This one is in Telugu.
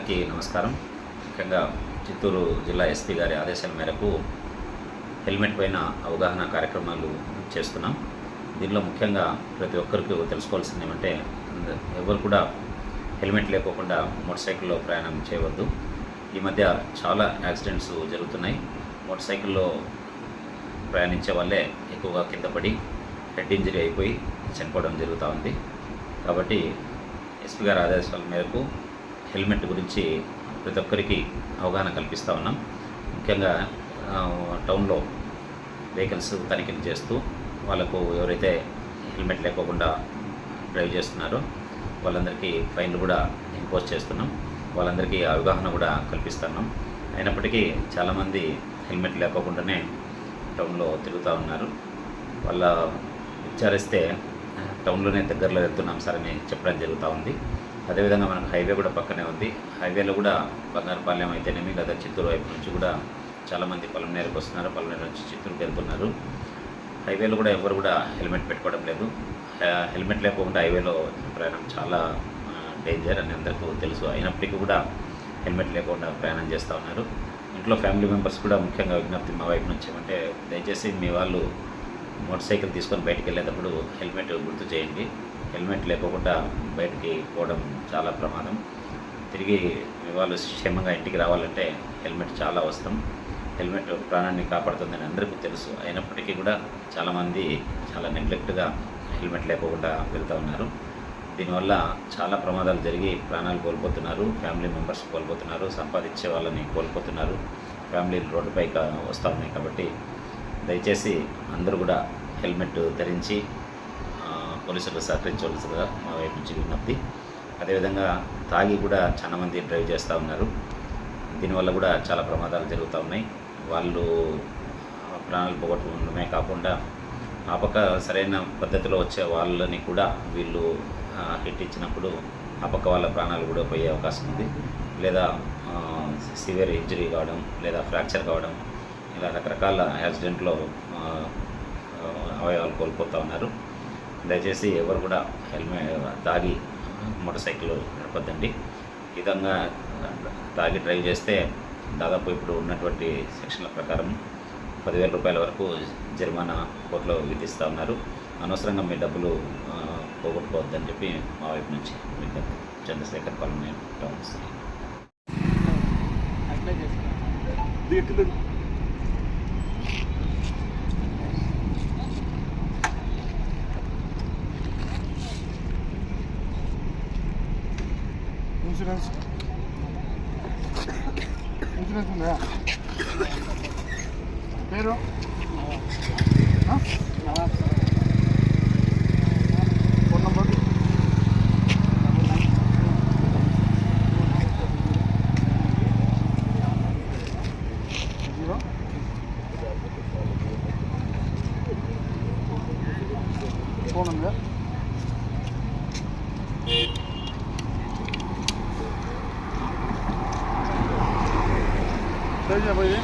అందరికీ నమస్కారం. ముఖ్యంగా చిత్తూరు జిల్లా ఎస్పీ గారి ఆదేశాల మేరకు హెల్మెట్ పైన అవగాహన కార్యక్రమాలు చేస్తున్నాం. దీనిలో ముఖ్యంగా ప్రతి ఒక్కరికి తెలుసుకోవాల్సింది ఏమంటే, ఎవరు కూడా హెల్మెట్ లేకోకుండా మోటార్ సైకిల్లో ప్రయాణం చేయవద్దు. ఈ మధ్య చాలా యాక్సిడెంట్స్ జరుగుతున్నాయి. మోటార్ సైకిల్లో ప్రయాణించే వాళ్ళే ఎక్కువగా కింద పడి హెడ్ ఇంజరీ అయిపోయి చనిపోవడం జరుగుతూ ఉంది. కాబట్టి ఎస్పీ గారి ఆదేశాల మేరకు హెల్మెట్ గురించి ప్రతి ఒక్కరికి అవగాహన కల్పిస్తూ ఉన్నాం. ముఖ్యంగా టౌన్లో వెహికల్స్ తనిఖీలు చేస్తూ వాళ్ళకు ఎవరైతే హెల్మెట్ లేకోకుండా డ్రైవ్ చేస్తున్నారో వాళ్ళందరికీ ఫైన్లు కూడా ఇంపోజ్ చేస్తున్నాం. వాళ్ళందరికీ అవగాహన కూడా కల్పిస్తున్నాం. అయినప్పటికీ చాలామంది హెల్మెట్ లేకోకుండానే టౌన్లో తిరుగుతూ ఉన్నారు. వాళ్ళ విచారిస్తే టౌన్లోనే దగ్గరలో వెళ్తున్నాం సార్ అని చెప్పడం జరుగుతూ ఉంది. అదేవిధంగా మనకు హైవే కూడా పక్కనే ఉంది. హైవేలో కూడా బంగారుపాలెం అయితేనేమి లేదా చిత్తూరు వైపు నుంచి కూడా చాలామంది పలమనేరుకు వస్తున్నారు, పలమనేరు నుంచి చిత్తూరుకి వెళ్తున్నారు. హైవేలో కూడా ఎవరు కూడా హెల్మెట్ పెట్టుకోవడం లేదు. హెల్మెట్ లేకుండా హైవేలో ప్రయాణం చాలా డేంజర్ అని అందరికీ తెలుసు. అయినప్పటికీ కూడా హెల్మెట్ లేకుండా ప్రయాణం చేస్తూ ఉన్నారు. ఇంట్లో ఫ్యామిలీ మెంబర్స్ కూడా ముఖ్యంగా విజ్ఞప్తి మా వైపు నుంచి ఏమంటే, దయచేసి మీ వాళ్ళు మోటార్ సైకిల్ తీసుకొని బయటికి వెళ్ళేటప్పుడు హెల్మెట్ గుర్తు చేయండి. హెల్మెట్ లేకుండా బయటికి పోవడం చాలా ప్రమాదం. తిరిగి మీ వాళ్ళు క్షేమంగా ఇంటికి రావాలంటే హెల్మెట్ చాలా అవసరం. హెల్మెట్ ప్రాణాన్ని కాపాడుతుందని అందరికీ తెలుసు. అయినప్పటికీ కూడా చాలామంది చాలా నెగ్లెక్ట్గా హెల్మెట్ లేకుండా వెళ్తూ ఉన్నారు. దీనివల్ల చాలా ప్రమాదాలు జరిగి ప్రాణాలు కోల్పోతున్నారు, ఫ్యామిలీ మెంబర్స్ కోల్పోతున్నారు, సంపాదించే వాళ్ళని కోల్పోతున్నారు, ఫ్యామిలీలు రోడ్డుపైకి వస్తూ ఉన్నాయి. కాబట్టి దయచేసి అందరూ కూడా హెల్మెట్ ధరించి పోలీసులకు సహకరించవలసిందిగా మా వైపు నుంచి విజ్ఞప్తి. అదేవిధంగా తాగి కూడా చాలామంది డ్రైవ్ చేస్తూ ఉన్నారు. దీనివల్ల కూడా చాలా ప్రమాదాలు జరుగుతూ ఉన్నాయి. వాళ్ళు ప్రాణాలు పోగొట్టుకోవడమే కాకుండా ఆ పక్క సరైన పద్ధతిలో వచ్చే వాళ్ళని కూడా వీళ్ళు హిట్ ఇచ్చినప్పుడు ఆ పక్క వాళ్ళ ప్రాణాలు కూడా పోయే అవకాశం ఉంది. లేదా సివియర్ ఇంజరీ కావడం, లేదా ఫ్రాక్చర్ కావడం, ఇలా రకరకాల యాక్సిడెంట్లో అవయవాలు కోల్పోతూ ఉన్నారు. దయచేసి ఎవరు కూడా హెల్మెట్ తాగి మోటార్ సైకిల్ నడపద్దండి. ఈ విధంగా తాగి డ్రైవ్ చేస్తే దాదాపు ఇప్పుడు ఉన్నటువంటి సెక్షన్ల ప్రకారం 10,000 రూపాయల వరకు జరిమానా కోర్టులో విధిస్తూ ఉన్నారు. అనవసరంగా మీ డబ్బులు పోగొట్టుకోవద్దని చెప్పి మా వైపు నుంచి విజ్ఞప్తి. చంద్రశేఖర్ పల్మనేరు టౌన్. ఇన్సూరెన్స్ ఉందా? పేరు phone number 0 phone number Saya apa ini?